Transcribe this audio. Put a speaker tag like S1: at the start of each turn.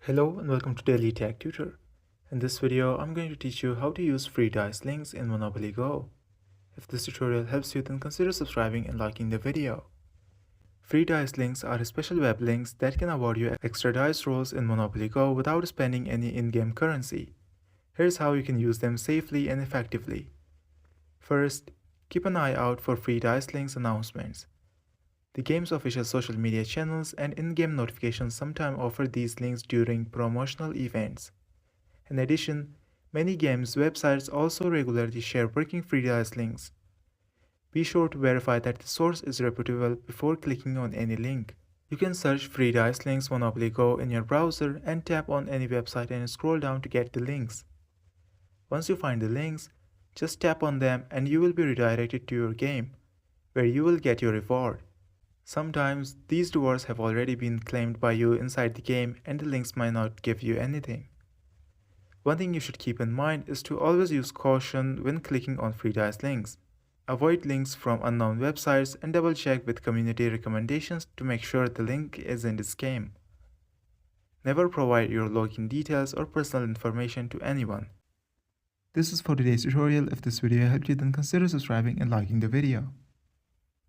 S1: Hello and welcome to Daily Tech Tutor. In this video, I'm going to teach you how to use free dice links in Monopoly Go. If this tutorial helps you, then consider subscribing and liking the video. Free dice links are special web links that can award you extra dice rolls in Monopoly Go without spending any in-game currency. Here's how you can use them safely and effectively. First, keep an eye out for free dice links announcements. The game's official social media channels and in-game notifications sometimes offer these links during promotional events. In addition, many games' websites also regularly share working free dice links. Be sure to verify that the source is reputable before clicking on any link. You can search free dice links Monopoly Go in your browser and tap on any website and scroll down to get the links. Once you find the links, just tap on them and you will be redirected to your game, where you will get your reward. Sometimes, these rewards have already been claimed by you inside the game and the links might not give you anything. One thing you should keep in mind is to always use caution when clicking on free dice links. Avoid links from unknown websites and double check with community recommendations to make sure the link isn't a scam. Never provide your login details or personal information to anyone. This is for today's tutorial. If this video helped you, then consider subscribing and liking the video.